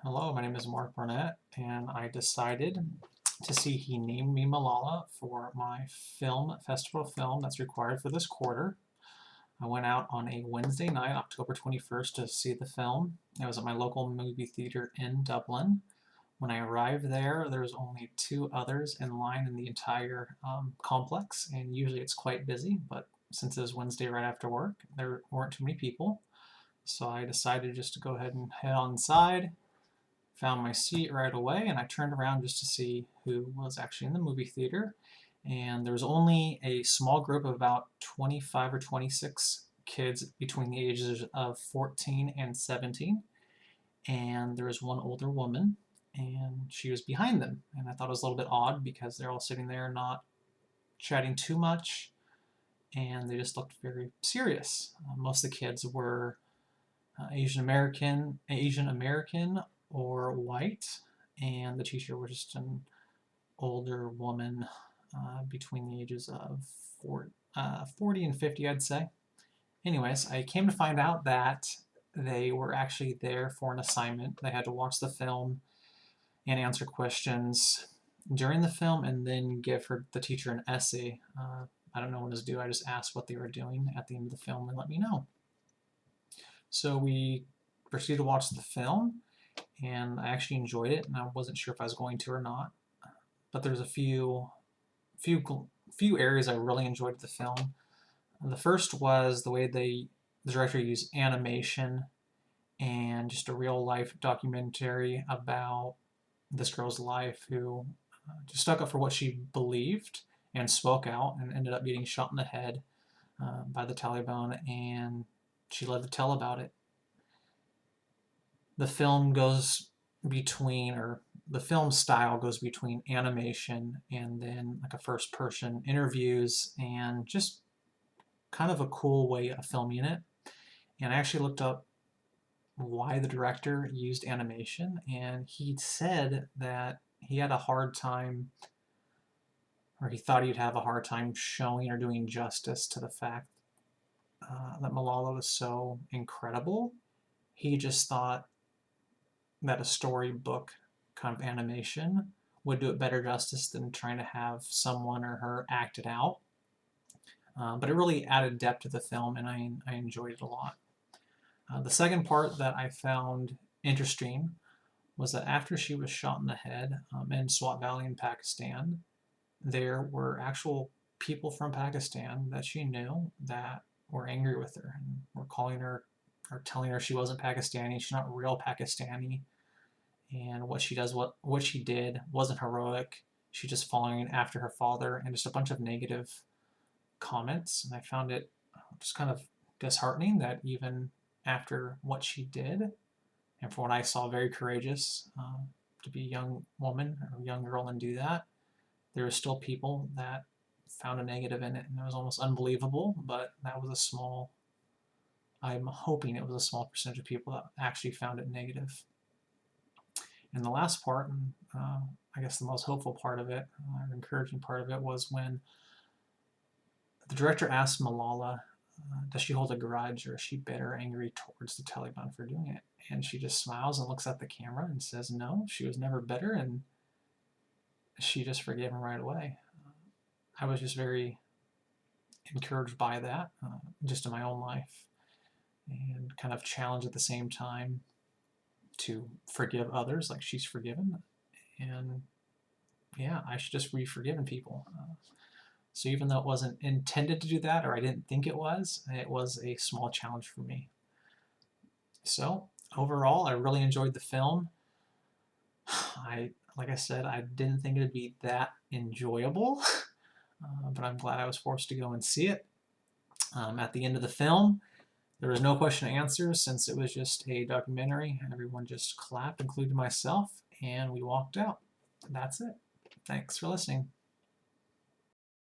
Hello, my name is Mark Barnett, and I decided to see He Named Me Malala for my film festival film that's required for this quarter. I went out on a Wednesday night, October 21st, to see the film. It was at my local movie theater in Dublin. When I arrived there was only two others in line in the entire complex, and usually it's quite busy, but since it was Wednesday right after work, there weren't too many people. So I decided just to go ahead and head on inside. Found my seat right away, and I turned around just to see who was actually in the movie theater. And there was only a small group of about 25 or 26 kids between the ages of 14 and 17. And there was one older woman, and she was behind them. And I thought it was a little bit odd because they're all sitting there not chatting too much, and they just looked very serious. Most of the kids were Asian American or white, and the teacher was just an older woman between the ages of 40 and 50, I'd say. Anyways, I came to find out that they were actually there for an assignment. They had to watch the film and answer questions during the film and then give the teacher an essay. I don't know when it was due. I just asked what they were doing at the end of the film and let me know. So we proceeded to watch the film, and I actually enjoyed it, and I wasn't sure if I was going to or not. But there's a few areas I really enjoyed with the film. The first was the way the director used animation and just a real life documentary about this girl's life who just stuck up for what she believed and spoke out and ended up getting shot in the head by the Taliban, and she lived to tell about it. The film goes between, or the film style goes between animation and then like a first person interviews and just kind of a cool way of filming it. And I actually looked up why the director used animation, and he said that he had a hard time, or he thought he'd have a hard time showing or doing justice to the fact that Malala was so incredible. He just thought that a storybook kind of animation would do it better justice than trying to have someone or her act it out. But it really added depth to the film, and I enjoyed it a lot. The second part that I found interesting was that after she was shot in the head in Swat Valley in Pakistan, there were actual people from Pakistan that she knew that were angry with her and were calling her or telling her she wasn't Pakistani, she's not real Pakistani, and what she did wasn't heroic. She's just following after her father, and just a bunch of negative comments. And I found it just kind of disheartening that even after what she did, and from what I saw, very courageous to be a young woman or a young girl and do that, there were still people that found a negative in it, and it was almost unbelievable. But that was a small. I'm hoping it was a small percentage of people that actually found it negative. And the last part, and I guess the most hopeful part of it, or encouraging part of it, was when the director asked Malala, does she hold a grudge or is she bitter, angry towards the Taliban for doing it? And she just smiles and looks at the camera and says no, she was never bitter, and she just forgave him right away. I was just very encouraged by that, just in my own life, and kind of challenged at the same time to forgive others like she's forgiven. And yeah, I should just be forgiving people. So even though it wasn't intended to do that, or I didn't think it was a small challenge for me. So overall, I really enjoyed the film. Like I said, I didn't think it'd be that enjoyable, but I'm glad I was forced to go and see it. At the end of the film, there was no question and answers since it was just a documentary. Everyone just clapped, including myself, and we walked out. That's it. Thanks for listening.